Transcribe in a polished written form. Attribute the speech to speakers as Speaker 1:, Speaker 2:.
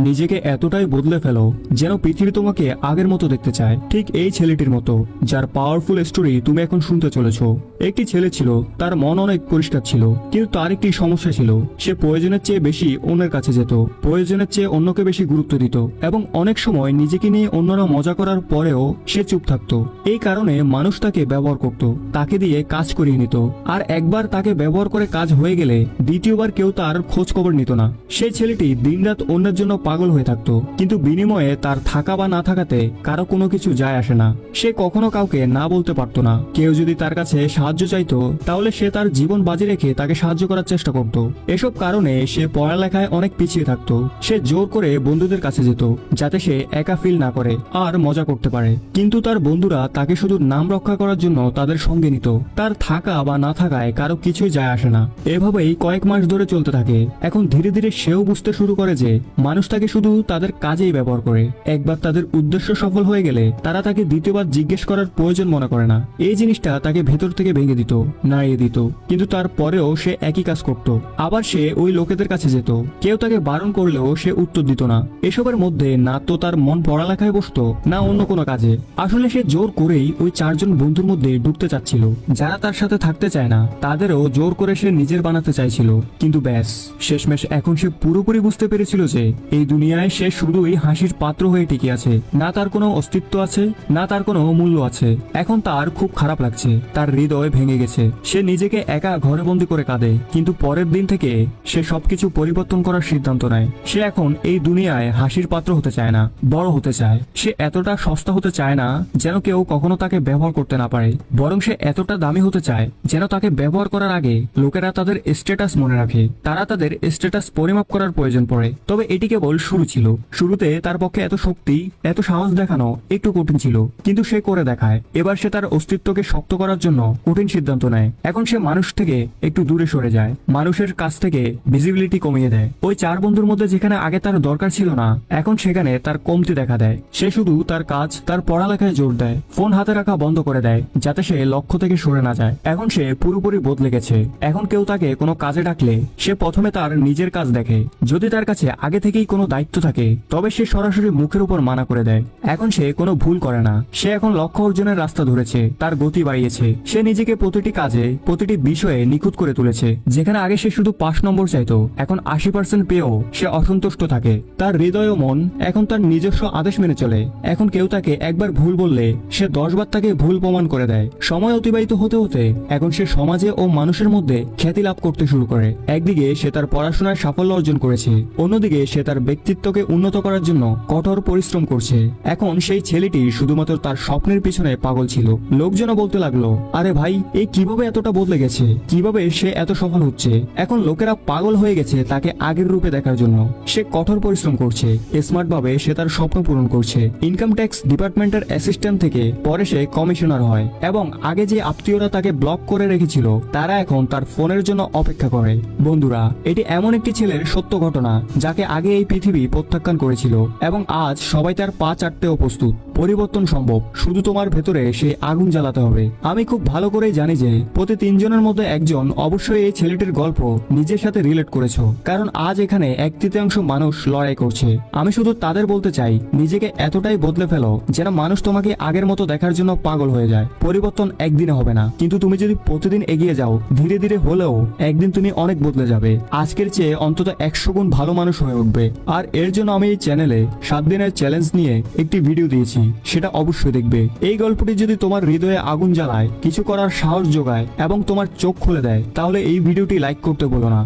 Speaker 1: নিজেকে এতটাই বদলে ফেলো যেন পৃথিবী তোমাকে আগের মতো দেখতে চায়, ঠিক এই ছেলেটির মতো যার পাওয়ারফুল স্টোরি তুমি এখন শুনতে চলেছো। একটি ছেলে ছিল, তার মন অনেক পরিষ্কার ছিল, কিন্তু তার একটি সমস্যা ছিল। সে প্রয়োজনের চেয়ে বেশি অন্যের কাছে যেত, প্রয়োজনের চেয়ে অন্যকে বেশি গুরুত্ব দিত, এবং অনেক সময় নিজেকে নিয়ে অন্যরা মজা করার পরেও সে চুপ থাকতো। এই কারণে মানুষ তাকে ব্যবহার করত, তাকে দিয়ে কাজ করিয়ে নিত, আর একবার তাকে ব্যবহার করে কাজ হয়ে গেলে দ্বিতীয়বার কেউ তার খোঁজ খবর নিত না। সেই ছেলেটি দিনরাত অন্যের জন্য পাগল হয়ে থাকতো, কিন্তু বিনিময়ে তার থাকা বা না থাকাতে কারো কোনো কিছু যায় আসে না। সে কখনো কাউকে না বলতে পারতো না। কেউ যদি তার কাছে সাহায্য চাইতো তাহলে সে তার জীবন বাজি রেখে তাকে সাহায্য করার চেষ্টা করত। এসব কারণে সে পড়ালেখায় অনেক পিছিয়ে থাকতো। সে জোর করে বন্ধুদের কাছে যেত যাতে সে একা ফিল না করে আর মজা করতে পারে, কিন্তু তার বন্ধুরা তাকে শুধু নাম রক্ষা করার জন্য তাদের সঙ্গে নিত। তার থাকা বা না থাকায় কারো কিছুই যায় আসে না। এভাবেই কয়েক মাস ধরে চলতে থাকে। এখন ধীরে ধীরে সেও বুঝতে শুরু করে যে মানুষ তাকে শুধু তাদের কাজেই ব্যবহার করে। একবার তাদের উদ্দেশ্য সফল হয়ে গেলে তারা তাকে দ্বিতীয়বার জিজ্ঞেস করার প্রয়োজন মনে করে না। এই জিনিসটা তাকে ভেতর থেকে ভেঙে দিত, নাড়িয়ে দিত, কিন্তু তারপরেও সে একই কাজ করত। আবার সে ওই লোকেদের কাছে যেত, কেউ তাকে বারণ করলেও সে উত্তর দিত না। এসবের মধ্যে না তো তার মন পড়ালেখায় বসতো, না অন্য কোনো কাজে। আসলে সে জোর করেই ওই চারজন বন্ধুর মধ্যে ঢুকতে চাচ্ছিল। যারা তার সাথে থাকতে চায় না তাদেরও জোর করে সে নিজের বানাতে চাইছিল। কিন্তু ব্যাস, শেষমেশ এখন সে পুরোপুরি বুঝতে পেরেছিল যে এই দুনিয়ায় সে শুধুই হাসির পাত্র হয়ে টিকে আছে। না তার কোনো অস্তিত্ব আছে, না তার কোনো মূল্য আছে। এখন তার খুব খারাপ লাগছে, তার হৃদয় ভেঙে গেছে। সে নিজেকে একা ঘরে বন্দি করে কাঁদে, কিন্তু পরের দিন থেকে সে সবকিছু পরিবর্তন করার সিদ্ধান্ত নেয়। সে এখন এই দুনিয়ায় হাসির পাত্র হতে চায় না, বড় হতে চায়। সে এতটা সস্তা হতে চায় না যেন কেউ কখনো তাকে ব্যবহার করতে না পারে, বরং সে এতটা দামি হতে চায় যেন তাকে ব্যবহার করার আগে লোকেরা তাদের স্ট্যাটাস মনে রাখে, তারা তাদের স্ট্যাটাস পরিমাপ করার প্রয়োজন পড়ে। তবে এটি কেবল শুরু ছিল। শুরুতে তার পক্ষে এত শক্তি, এত সাহস দেখানো একটু কঠিন ছিল, কিন্তু সে করে দেখায়। এবার সে তার অস্তিত্বকে শক্ত করার জন্য কঠিন সিদ্ধান্ত নেয়। এখন সে মানুষ থেকে একটু দূরে সরে যায়, মানুষের কাছ থেকে ভিজিবিলিটি কমিয়ে দেয়। ওই চার বন্ধুর মধ্যে যেখানে আগে তার দরকার ছিল না, এখন সেখানে তার কমতি দেখা দেয়। সে শুধু তার কাজ, তার পড়ালেখায় জোর দেয়, ফোন হাতে রাখা বন্ধ করে দেয় যাতে সে লক্ষ্য থেকে সরে না যায়। এখন সে পুরোপুরি বদলে গেছে। এখন কেউ তাকে কোনো কাজে ডাকলে সে প্রথমে তার নিজের কাজ দেখে। যদি তার কাছে আগে থেকেই কোনো দায়িত্ব থাকে তবে সে সরাসরি মুখের উপর মানা করে দেয়। এখন সে কোনো ভুল করে না। সে এখন লক্ষ্য অর্জনের রাস্তা ধরেছে, তার গতি বাড়িয়েছে। সে নিজেকে প্রতিটি কাজে, প্রতিটি বিষয়ে নিখুঁত করে তুলেছে। যেখানে আগে সে শুধু 5 নম্বর চাইতো, এখন 80% পেয়েও সে অসন্তুষ্ট থাকে। তার হৃদয় ও মন এখন তার নিজস্ব আদেশ মেনে চলে। এখন কেউ তাকে একবার ভুল বললে সে 10 বার তাকে ভুল প্রমাণ করে দেয়। সময় অতিবাহিত হতে হতে এখন সে সমাজে ও মানুষের মধ্যে খ্যাতি লাভ করতে শুরু করে। একদিকে সে তার পড়াশোনায় সাফল্য অর্জন করেছে, অন্যদিকে সে তার ব্যক্তিত্বকে উন্নত করার জন্য কঠোর পরিশ্রম করছে। এখন সেই ছেলেটি শুধুমাত্র তার স্বপ্নের পিছনে পাগল ছিল। লোকজনও বলতে লাগলো, আরে ভাই, এই কিভাবে এতটা বদলে গেছে, কিভাবে সে এত সফল হচ্ছে। এখন লোকেরা পাগল হয়ে গেছে তাকে আগের রূপে দেখার জন্য। সে কঠোর পরিশ্রম করছে, স্মার্ট ভাবে সে তার স্বপ্ন পূরণ করছে। ইনকাম ট্যাক্স ডিপার্টমেন্টের অ্যাসিস্ট্যান্ট থেকে পরে সে কমিশনার হয়, এবং আগে যে আত্মীয়রা তাকে ব্লক করে রেখেছিল তারা এখন তার ফোনের জন্য অপেক্ষা করে। বন্ধুরা, এটি এমন একটি ছেলের সত্য ঘটনা যাকে আগে এই পৃথিবী প্রত্যাখ্যান করেছিল, এবং আজ সবাই তার পা চাটতেও প্রস্তুত। পরিবর্তন সম্ভব, শুধু তোমার ভেতরে সে আগুন জ্বালাতে হবে। আমি খুব ভালো করেই জানি যে প্রতি 3 জনের মধ্যে একজন অবশ্যই এই ছেলেটির গল্প নিজের সাথে রিলেট করেছো, কারণ আজ এখানে 1/3 মানুষ লড়াই করছে। আমি শুধু তাদের বলতে চাই, নিজেকে এতটাই বদলে ফেলো যেন মানুষ তোমাকে আগের মতো দেখার জন্য পাগল হয়ে যায়। পরিবর্তন একদিনে হবে না, কিন্তু তুমি যদি প্রতিদিন এগিয়ে যাও, ধীরে ধীরে হলেও একদিন তুমি অনেক বদলে যাবে। আজকের চেয়ে অন্তত 100 গুণ ভালো মানুষ হয়ে উঠবে। আর এর জন্য আমি এই চ্যানেলে 7 দিনের চ্যালেঞ্জ নিয়ে একটি ভিডিও দিয়েছি, সেটা অবশ্যই দেখবে। এই গল্পটি যদি তোমার হৃদয়ে আগুন জ্বালায়, কিছু করার সাহস যোগায় এবং তোমার চোখ খুলে দেয়, তাহলে এই ভিডিওটি লাইক করতে বলো না।